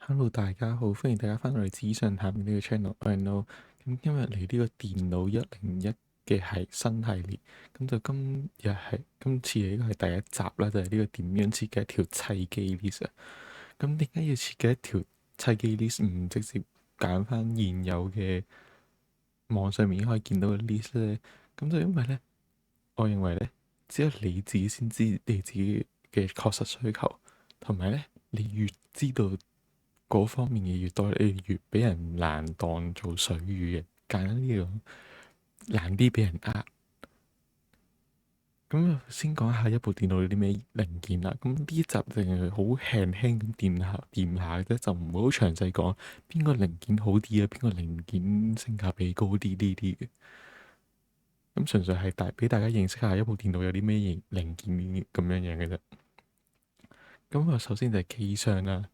Hello，大家好，歡迎大家翻到嚟紙上談呢個 channel，我係 No。咁今日嚟呢個電腦101嘅係新系列，咁就今次呢個係第一集啦，就係呢個點樣設計一條砌機 list 啊。咁點解要設計一條砌機 list，唔直接揀翻現有嘅網上面可以見到嘅 list 咧？咁就因為咧，我認為咧，只有你自己先知你自己嘅確實需求，同埋咧，你越知道嗰方面嘅越多，你越俾人難當做水魚嘅。簡單啲講，難啲俾人呃。咁先講下一部電腦有啲咩零件啦。咁呢一集淨係好輕輕咁掂下嘅啫，就唔會好詳細講邊個零件好啲啊，邊個零件性價比高啲呢啲嘅。咁純粹係俾大家認識下一部電腦有啲咩零件咁樣樣嘅啫。咁啊，首先就係機箱啦，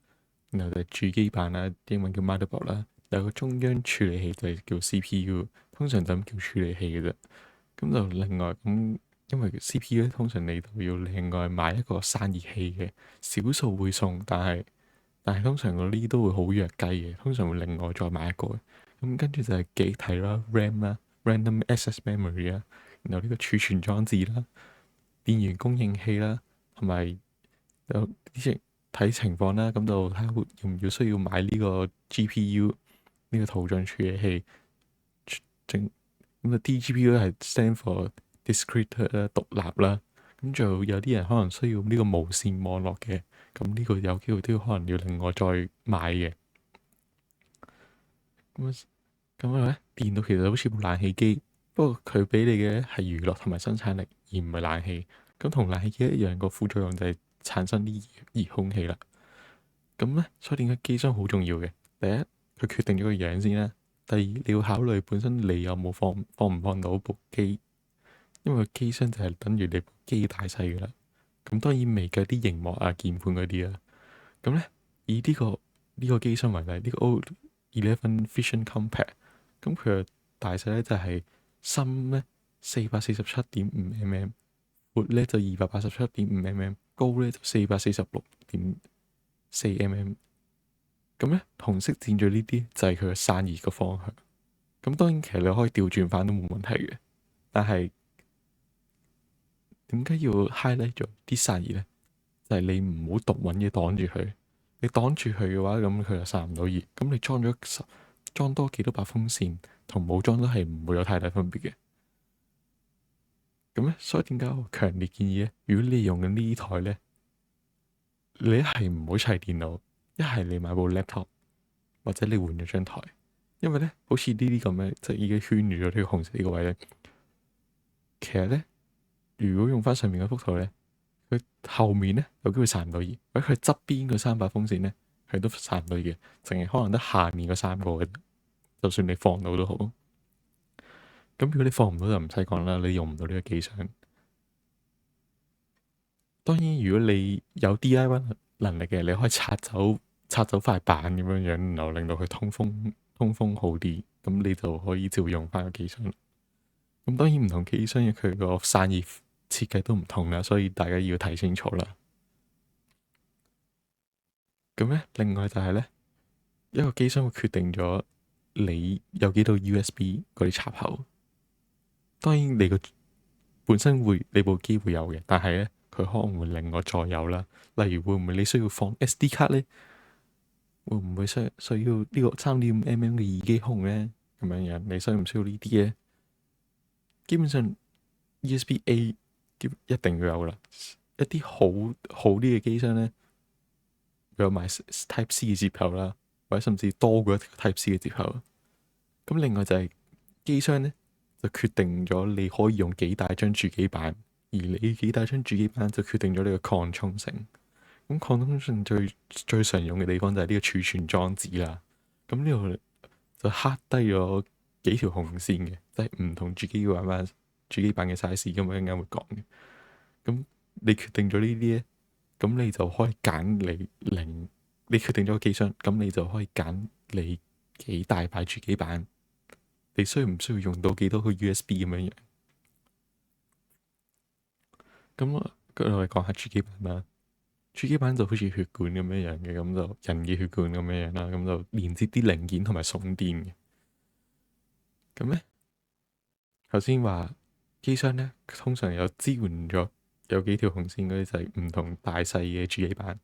然後就係主機板啦，英文叫 motherboard 啦，有個中央處理器就係叫 CPU，通常就咁叫處理器嘅啫。咁就另外咁，因為 CPU 咧，通常你都要另外買一個散熱器嘅，少數會送，但係通常嗰啲都會好弱雞嘅，通常會另外再買一個嘅。咁跟住就係記憶體啦，RAM 啦，Random Access Memory 啦，然後呢個儲存裝置啦，電源供應器啦，同埋有啲睇情況啦，咁就睇下要唔要需要買呢個 GPU 呢個圖像處理器，正咁啊 DGPU 係 stand for discrete 啦，獨立啦。咁就有啲人可能需要呢個無線網絡嘅，咁呢個有機會都要可能要另外再買嘅。咁咧，電腦其實好似部冷氣機，不過佢俾你嘅係娛樂同埋生產力，而唔係冷氣。咁同冷氣機一樣，個副作用就係產生啲熱空氣啦。咁咧，所以點解機箱好重要嘅？第一，佢決定咗個樣先啦。第二，你要考慮本身你有冇放唔放到部機，因為機箱就係等於你部機大細噶啦。咁當然未計啲熒幕啊、鍵盤嗰啲啦。咁咧，以呢個機箱為例，呢個 O11 Vision Compact，咁佢嘅大細咧就係深咧447.5mm，闊咧就287.5mm，高咧就446.4mm。咁咧，紅色佔咗呢啲就係佢嘅散熱嘅方向。咁當然其實你可以調轉翻都冇問題嘅，但係點解要 highlight 咗啲散熱咧？就係你唔好獨揾嘢擋住佢。你擋住佢嘅話，咁佢就散唔到熱。咁你裝多幾多把風扇，同冇裝都係唔會有太大分別嘅。咁咧，所以點解我強烈建議咧？如果你用緊呢台咧，你一係唔好砌電腦，一係你買部 laptop，或者你換咗張台。因為咧，好似呢啲咁嘅，就已經圈住咗呢個紅色呢個位咧。其實咧，如果用翻上面嗰幅圖咧，佢後面咧有機會散唔到熱，或者佢側邊嗰3把風扇咧，佢都散唔到熱嘅，淨係可能得下面嗰3個嘅。就算你放到都好，咁如果你放唔到就唔使講啦，你用唔到呢個機箱。當然，如果你有 DIY 能力嘅，你可以拆走塊板咁樣樣，然後令到佢通風好啲，咁你就可以照用翻個機箱。咁當然唔同機箱嘅佢個散熱設計都唔同啦，所以大家要睇清楚啦。咁咧，另外就係咧，一個機箱會決定咗你有幾度 USB 嗰啲插口。當然你個本身你部機會有嘅，但係咧佢可能會另外再有啦。例如會唔會你需要放 SD 卡咧？會唔會需要呢個3.5mm 嘅耳機孔咧？咁樣樣你需唔需要呢啲咧？基本上 USB-A 一定要有啦。一啲好啲嘅機箱咧，會有埋 Type C 嘅接口啦，或者甚至多過一條 Type C 嘅接口。咁另外就係機箱咧，就決定咗你可以用幾大張主機板，而你幾大張主機板就決定咗你嘅擴充性。咁擴充性最常用嘅地方就係呢個儲存裝置啦。咁呢度就刻低咗幾條紅線嘅，即係唔同主機板嘅 size，咁我一陣間會講嘅。咁你決定咗呢啲咧，咁你就可以揀你決定咗個機箱，咁你就可以揀你幾大塊主機板，你需唔需要用到幾多個 USB 咁樣樣？咁我哋講下主機板啦。主機板就好似血管咁樣樣嘅，咁就人嘅血管咁樣樣啦，咁就連接啲零件同埋送電嘅。咁咧，頭先話機箱咧，通常有支援咗有幾條紅線嗰啲就係唔同大細嘅主機板，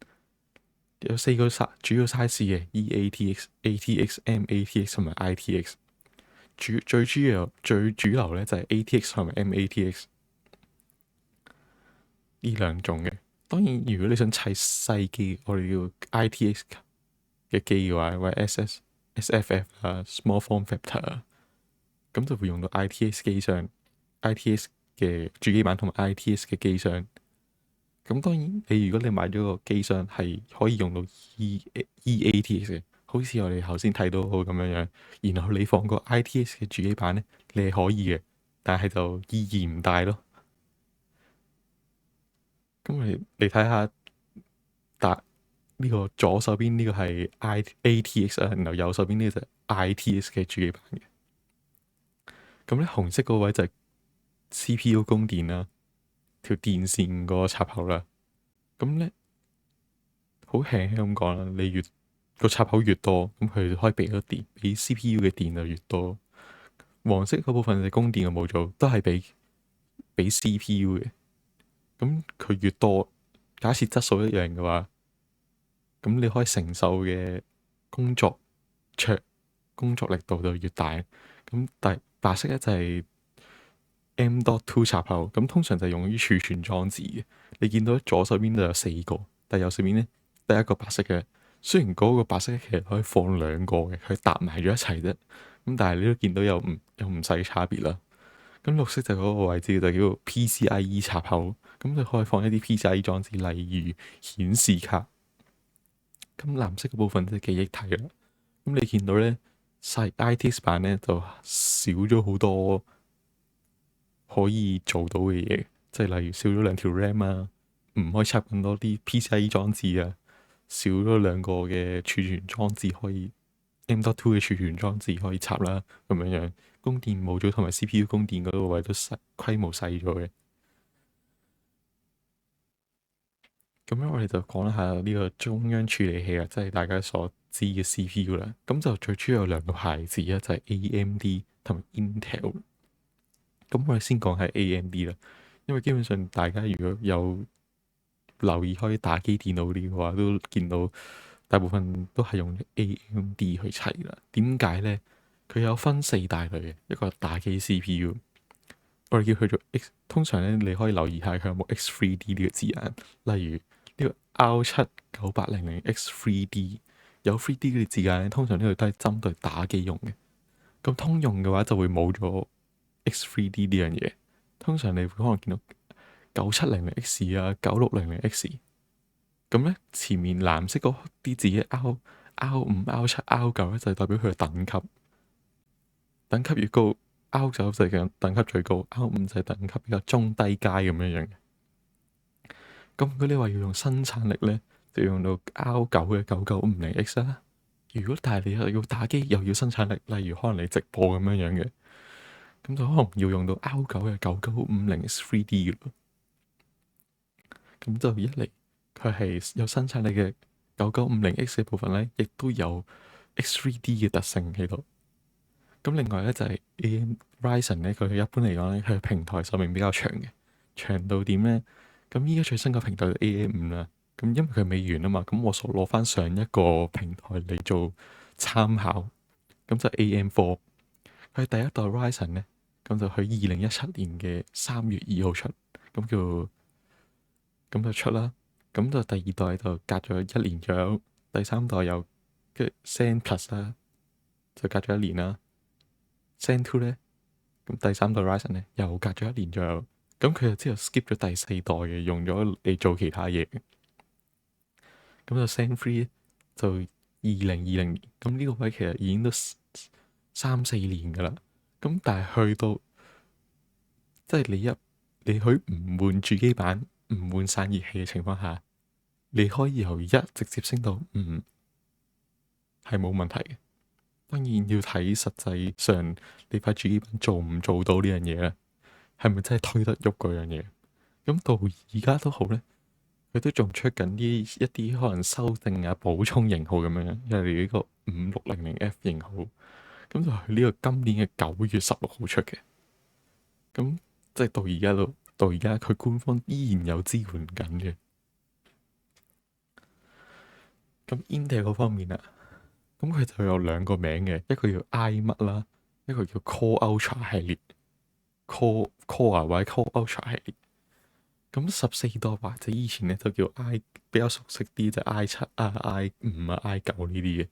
有4個主要 size 嘅 EATX、ATX、MATX 同埋 ITX。最主流咧就係 ATX 同埋 MATX 呢兩種嘅。當然，如果你想砌細機，我哋叫 ITX 嘅機嘅話，或者 SFF 啊、Small Form Factor 啊，咁就會用到 ITX 機箱、ITX 嘅主機板同埋 ITX 嘅機箱。咁當然，如果你買咗個機箱係可以用到 EATX 嘅，好似我哋頭先睇到咁樣樣，然後你放個 ITX 嘅主機板咧，你係可以嘅，但係就意義唔大咯。咁你睇下，呢個左手邊呢個係 ATX 啊，然後右手邊呢個就係 ITX 嘅主機板嘅。咁咧紅色嗰位就係 CPU 供電啦，條電線個插口啦。咁咧好輕輕咁講啦，你越個插口越多，咁佢可以俾個電，俾 CPU 嘅電就越多。黃色嗰部分嘅供電嘅模組都係俾 CPU 嘅。咁佢越多，假設質素一樣嘅話，咁你可以承受嘅工作力度就越大。咁白色咧就係 M.2 插口，咁通常就係用於儲存裝置嘅。你見到左手邊就有4個，但右手邊咧得一個白色嘅。雖然嗰個白色其實可以放2個嘅，佢搭埋咗一齊啫。咁但係你都見到有唔細差別啦。咁綠色就嗰個位置就叫做 PCIe 插口，咁就可以放一啲 PCIe 裝置，例如顯示卡。咁藍色嘅部分就係記憶體啦。咁你見到咧細 ITX 版咧就少咗好多可以做到嘅嘢，即係例如少咗2條 RAM 啊，唔可以插咁多啲 PCIe 裝置啊，少咗2個嘅儲存裝置可以 M.2 嘅儲存裝置可以插啦，咁樣樣。供電模組同埋 CPU 供電嗰個位都規模細咗嘅。咁樣我哋就講一下呢個中央處理器啦，即係大家所知嘅 CPU 啦。咁就最主要有2個牌子啦，就係 AMD 同埋 Intel。咁我哋先講係 AMD 啦，因為基本上大家如果有留意開打機電腦啲嘅話，都見到大部分都係用 AMD 去砌啦。點解呢？佢有分4大類嘅，一個打機 CPU，我哋叫佢做 X。通常咧，你可以留意下佢有冇 X3D 呢個字眼。例如呢個 R79800X3D 有 3D 呢個字眼，通常呢度都係針對打機用嘅。咁通用嘅話就會冇咗 X3D 呢樣嘢。通常你會可能見到9700X 啊、9600X。咁咧前面藍色嗰啲字嘅 R5、R7、R9咧就係代表佢嘅等級。等級越高 ，R9 就係等級最高，R5就係等級比較中低階咁樣樣嘅。咁如果你話要用生產力咧，就要用到 R9 嘅 9950X 啦。如果但係你又要打機又要生產力，例如可能你直播咁樣樣嘅，咁就可能要用到 R9 嘅 9950X3D 嘅。咁就一嚟佢係有生產力嘅 9950X 嘅部分咧，亦都有 X3D 嘅特性喺度。咁另外咧就係 AM Ryzen 咧，佢一般嚟講咧，佢平台壽命比較長嘅，長到點咧？咁依家最新嘅平台就 AM5啦。咁因為佢未完啊嘛，咁我所攞翻上一個平台嚟做參考，咁就 AM4。佢第一代 Ryzen 咧，咁就喺2017年嘅3月2號出，咁就出啦。咁就第二代就隔咗1年左右，第三代又跟住 Zen Plus 啦，就隔咗1年啦。Zen 2咧，咁第三代 Ryzen 咧又隔咗1年左右，咁佢就之後 skip 咗第4代嘅，用咗嚟做其他嘢。咁就 Zen 3就2020年，咁呢個位其實已經都3-4年噶啦。咁但係去到即係你可以唔換主機板、唔換散熱器嘅情況下，你可以由1直接升到5，係冇問題嘅。當然要睇實際上你塊主機板做唔做到呢樣嘢咧，係咪真係推得喐嗰樣嘢？咁到而家都好咧，佢都仲出緊一啲可能修正啊、補充型號咁樣，因為呢個5600F 型號，咁就係呢個今年嘅9月16號出嘅。咁即係到而家佢官方依然有支援緊嘅。咁 Intel 嗰方面啊，咁佢就有兩個名嘅，一個叫 i 乜啦，一個叫 Core Ultra 系列，Core 或者 Core Ultra 系列。咁14代或者以前咧就叫 I 比較熟悉啲，就 I7啊、I5啊、I9呢啲嘅。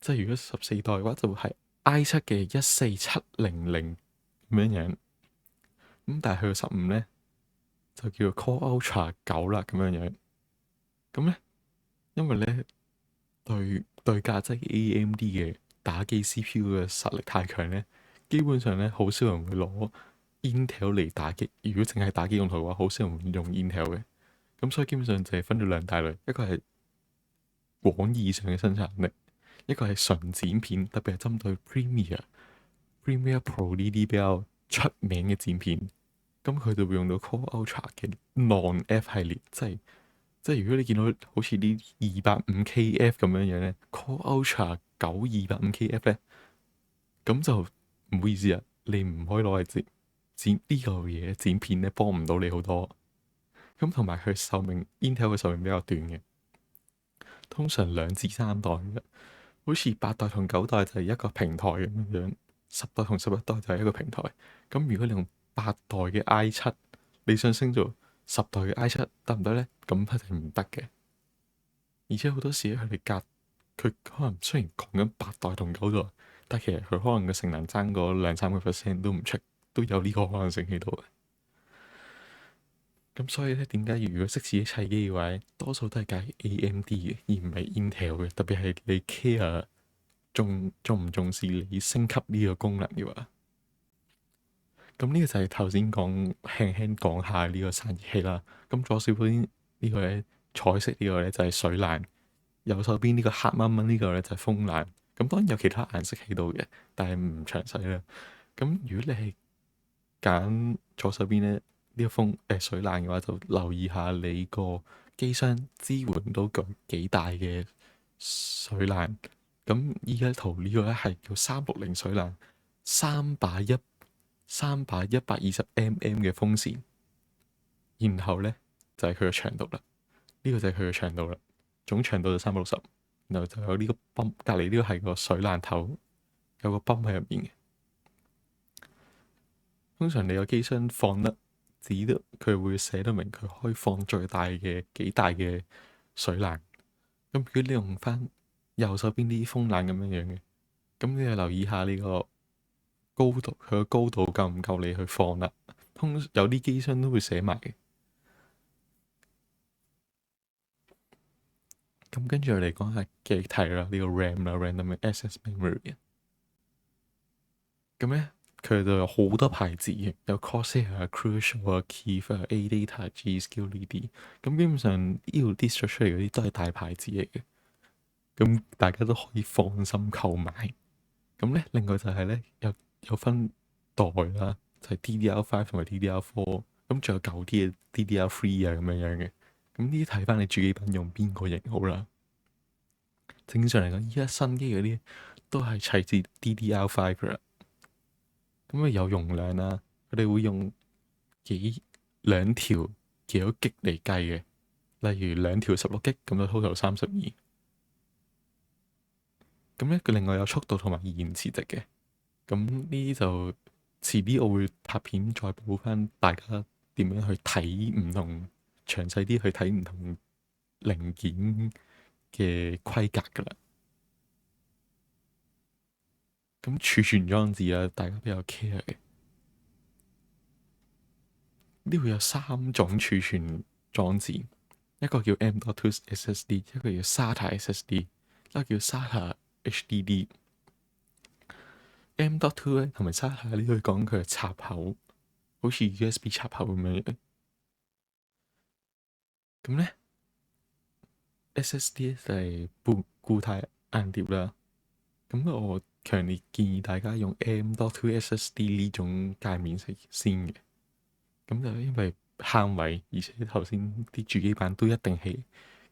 即係如果14代嘅話，就會係 I7嘅14700咁樣樣。咁但係去到15咧，就叫 Core Ultra 9啦咁樣樣。咁咧，因為咧對家即係 AMD 嘅打機 CPU 嘅實力太強咧，基本上咧好少人會攞 Intel 嚟打機。如果淨係打機用途嘅話，好少人會用 Intel 嘅。咁所以基本上就係分咗兩大類，一個係廣義上嘅生產力，一個係純剪片，特別係針對 Premiere Pro 呢啲比較出名嘅剪片。咁佢就會用到 Core Ultra 嘅 Non-F 系列，即係如果你見到好似啲250KF 咁樣樣咧，Core Ultra 9 250KF 咧，咁就唔好意思啊，你唔可以攞嚟剪呢個嘢剪片咧，幫唔到你好多。咁同埋佢壽命 Intel 嘅壽命比較短嘅，通常2至3代嘅，好似8代同9代就係一個平台咁樣，10代同11代就係一個平台。咁如果你用8代嘅 I7，你想升做10代嘅 I7得唔得呢？咁一定唔得嘅。而且好多時咧，佢可能雖然講緊8代同9代，但其實佢可能個性能爭嗰2-3% 都唔出，都有呢個可能性喺度嘅。咁所以咧，點解如果識自己砌機嘅話，多數都係揀 AMD 嘅，而唔係 Intel 嘅。特別係你 care 重唔重視你升級呢個功能嘅話，咁呢個就係頭先輕輕講下呢個散熱器啦。咁左手邊呢個咧，彩色呢個咧就係水冷，右手邊呢個黑蚊蚊呢個咧就係風冷。咁當然有其他顏色喺度嘅，但係唔詳細啦。咁如果你係揀左手邊咧，呢個水冷嘅話，就留意下你個機箱支援到幾大嘅水冷。咁依家圖呢個咧係叫360水冷，三把 120mm 嘅風扇，然後咧就係佢嘅長度啦。呢個就係佢嘅長度啦，總長度就360，然後就有呢個泵，隔離呢個係個水冷頭，有個泵喺入面嘅。通常你個機箱放得指得，佢會寫得明佢可以放最大嘅幾大嘅水冷。咁如果你用翻右手邊啲風冷咁樣樣嘅，咁你就留意下呢個高度，佢個高度夠唔夠你去放啦。有啲機箱都會寫埋嘅。咁跟住嚟講下記憶體啦，呢個 RAM 啦，Random Access Memory。咁咧，佢就有好多牌子嘅，有 Corsair、Crucial 啊、Keith 啊、ADATA、G.Skill 呢啲。咁基本上呢度 distro 出嚟嗰啲都係大牌子嚟嘅，咁大家都可以放心購買。咁咧，另外就係咧有分代啦，就係 DDR5 同埋 DDR4，咁仲有舊啲嘅 DDR3 啊咁樣樣嘅。咁呢啲睇翻你主機品用邊個型號啦。正常嚟講，依家新機嗰啲都係砌至 DDR5 噶啦。咁啊有容量啦，佢哋會用兩條幾多 G 嚟計嘅，例如2條16G 咁就 total 32。咁咧佢另外有速度同埋延遲值嘅，咁呢啲就遲啲我會拍片再補翻大家點樣去睇唔同，詳細啲去睇唔同零件嘅規格噶啦。咁儲存裝置啊，大家比較 care 嘅。呢度有3種儲存裝置，一個叫 M.2 SSD，一個叫 SATA SSD，一個叫 SATA HDD。M.2 咧同埋 SATA 呢度講佢係插口，好似 USB 插口咁樣嘅。咁咧 SSD 就係固態硬碟啦。咁我強烈建議大家用 M.2 SSD 呢種界面先嘅。咁就因為慳位，而且頭先啲主機板都一定係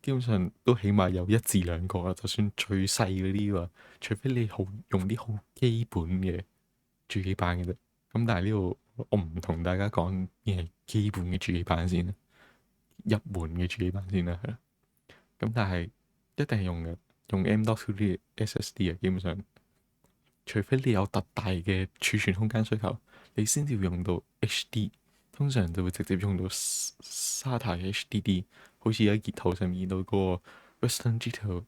基本上都起碼有一至兩個啦，就算最細嗰啲喎，除非你用啲好基本嘅主機板嘅啫。咁但係呢度我唔同大家講嘅係基本嘅主機板先啦，入門嘅主機板先啦，係啦。咁但係一定係用嘅，用 M.2 啲 SSD 啊，基本上除非你有特大嘅儲存空間需求，你先至會用到 HD。通常就會直接用到 SATA 嘅 HDD，好似喺熱圖上面見到嗰個 Western Digital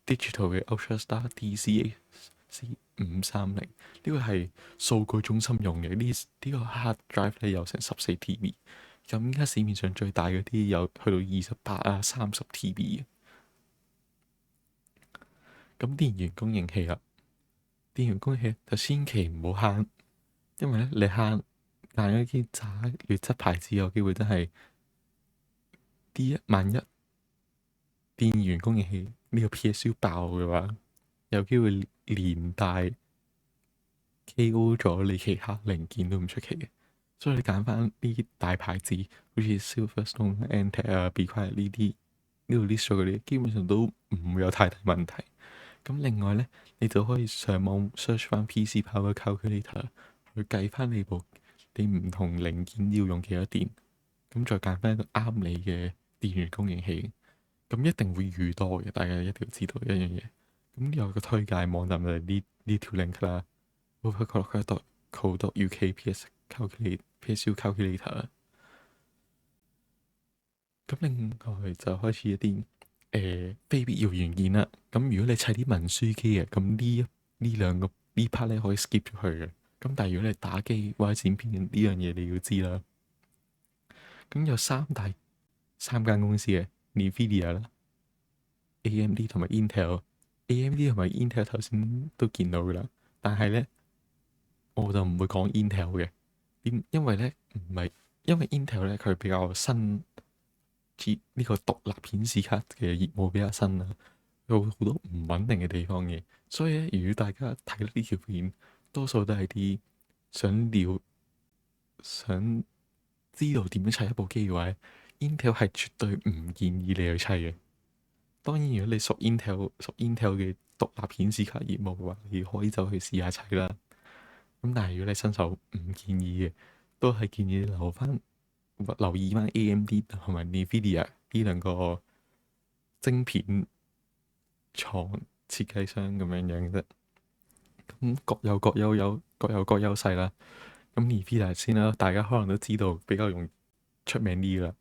嘅 UltraStar DCA-C530，呢個係數據中心用嘅。呢個 hard drive 咧有成14 TB，咁而家市面上最大嗰啲有去到28啊、30 TB 嘅。咁電源供應器啦，電源供應器就千祈唔好慳，因為咧你慳嗰啲渣劣質牌子有機會真係萬一電源供應器呢個 PSU 爆嘅話，有機會連帶 KO 咗你其他零件都唔出奇嘅。所以你揀翻呢啲大牌子，好似 Silverstone、Antec 啊、Be Quiet 呢啲呢度 list 咗嗰啲，基本上都唔會有太大問題。咁另外咧，你就可以上網 search 翻 PC Power Calculator 去計翻你唔同零件要用幾多電，咁再揀翻一個啱你嘅電源供應器。咁一定會遇多嘅，大家一定要知道一樣嘢。咁有個推介網站就係呢條 link 啦 overclock.co.uk PSU calculator。咁另外就開始一啲非必要元件啦。咁如果你砌啲文書機嘅，咁呢兩個呢 part 咧可以 skip 咗去嘅。咁但係如果你打機或者剪片呢樣嘢，你要知啦。咁有三間公司嘅 NVIDIA 啦。AMD 同埋 Intel，AMD 同埋 Intel 頭先都見到噶啦，但係咧我就唔會講 Intel 嘅，因為咧唔係因為 Intel 咧佢比較新，呢個獨立顯示卡嘅業務比較新啦，有好多唔穩定嘅地方嘅，所以咧如果大家睇到呢條片，多數都係啲想知道點樣砌一部機嘅話，Intel 係絕對唔建議你去砌嘅。當然，如果你屬 Intel 嘅獨立顯示卡業務嘅話，你可以走去試下砌啦。咁但係如果你新手唔建議嘅，都係建議你留意翻 AMD 同埋 NVIDIA 呢兩個晶片廠設計商咁樣樣啫。咁各有各優勢啦。咁 NVIDIA 先啦，大家可能都知道比較出名啲啦。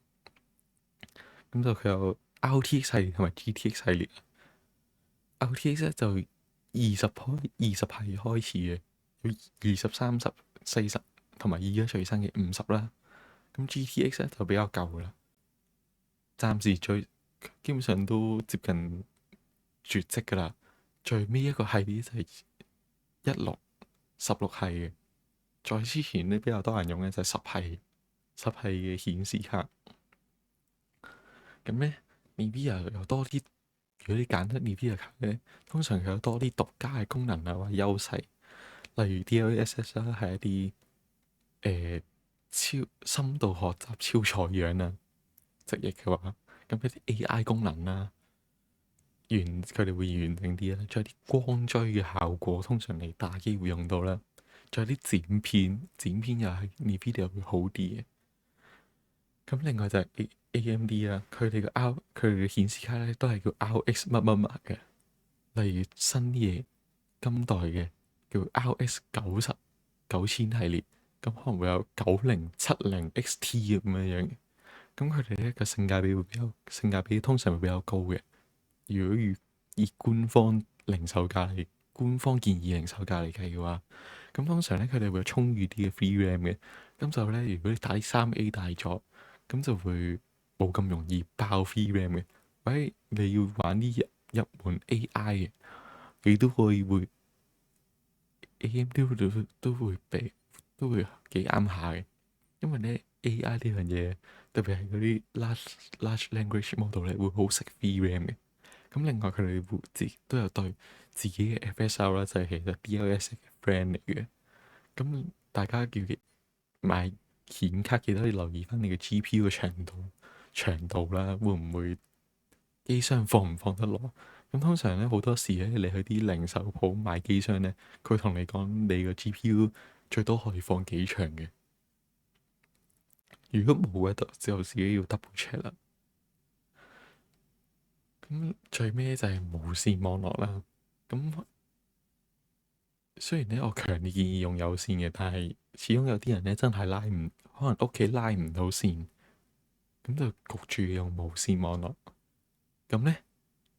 咁就佢有 RTX 系列同埋 GTX 系列。RTX 咧就20系開始嘅，有20、30、40同埋而家最新嘅50啦。咁 GTX 咧就比較舊啦，暫時基本上都接近絕跡噶啦。最尾一個系列就係16、16系嘅。再之前咧比較多人用嘅就係10系嘅顯示卡。咁咧 NVIDIA 又多啲。如果你揀得 NVIDIA 卡咧，通常佢有多啲獨家嘅功能啊或者優勢，例如 DLSS 啦，係一啲超深度學習超採樣啊，直譯嘅話，咁一啲 AI 功能啦，佢哋會完整啲啦，仲有啲光追嘅效果，通常你打機會用到啦，仲有啲剪片又係 NVIDIA 會好啲嘅。咁另外就係 AMD 啦，佢哋嘅顯示卡咧都係叫 RX 乜乜乜嘅，例如新啲嘢今代嘅叫 RX 9000系列，咁可能會有9070 XT 咁樣樣嘅。咁佢哋咧個性價比通常會比較高嘅。如果以官方建議零售價嚟計嘅話，咁通常咧佢哋會有充裕啲嘅 free RAM 嘅。咁就咧，如果你打啲3A 大作，咁就會冇咁容易爆 free RAM 嘅。或者你要玩啲入門 AI 嘅，你都會 AMD 都會幾啱下嘅。因為咧 AI 呢樣嘢，特別係嗰啲 large language model 咧，會好食 free RAM 嘅。咁另外佢哋都有對自己嘅 FSR 啦，就係其實 DLSS 嘅 friend 嚟嘅。咁大家買顯卡記得要留意翻你嘅 GPU 嘅長度啦，會唔會機箱放唔放得落？咁通常咧好多時咧，你去啲零售鋪買機箱咧，佢同你講你個 GPU 最多可以放幾長嘅。如果冇嘅，就自己要 double check 啦。咁最尾就係無線網絡啦。咁雖然咧我強烈建議用有線嘅，但係始終有啲人咧真係可能屋企拉唔到線，咁就焗住用無線網絡。咁咧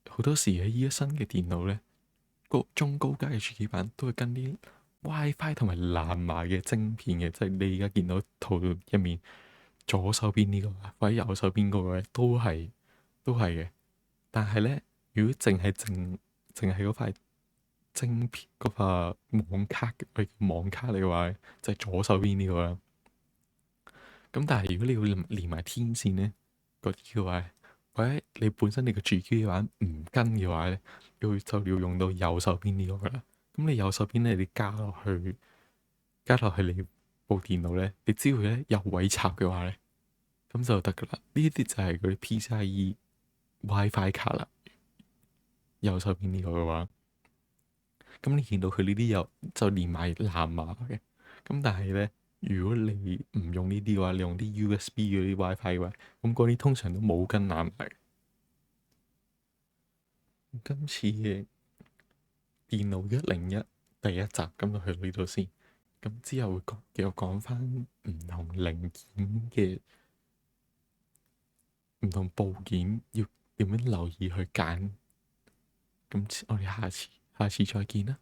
好多時喺依家新嘅電腦咧，中高階嘅主機板都會跟啲 WiFi 同埋藍牙嘅晶片嘅，即係你而家見到圖入面左手邊呢個或者右手邊嗰個咧，都係嘅。但係咧，如果淨係嗰塊晶片嗰塊網卡嚟嘅話，就係左手邊呢個啦。咁但係如果你要連埋天線咧，嗰啲嘅話，或者你本身你個主機玩唔跟嘅話咧，就要用到右手邊呢個噶啦。咁你右手邊咧，你加落去你部電腦咧，你只要咧有位插嘅話咧，咁就得噶啦。呢啲就係嗰啲 PCIe WiFi 卡啦。右手邊呢個嘅話，咁你見到佢呢啲就連埋藍牙嘅。咁但係咧，如果你唔用呢啲嘅話，你用啲 USB 嗰啲 WiFi 嘅話，咁嗰啲通常都冇跟藍牙。今次嘅電腦101第一集咁就去到呢度先。咁之後會繼續講翻唔同零件嘅唔同部件要點樣留意去揀。咁我哋下次再見啦。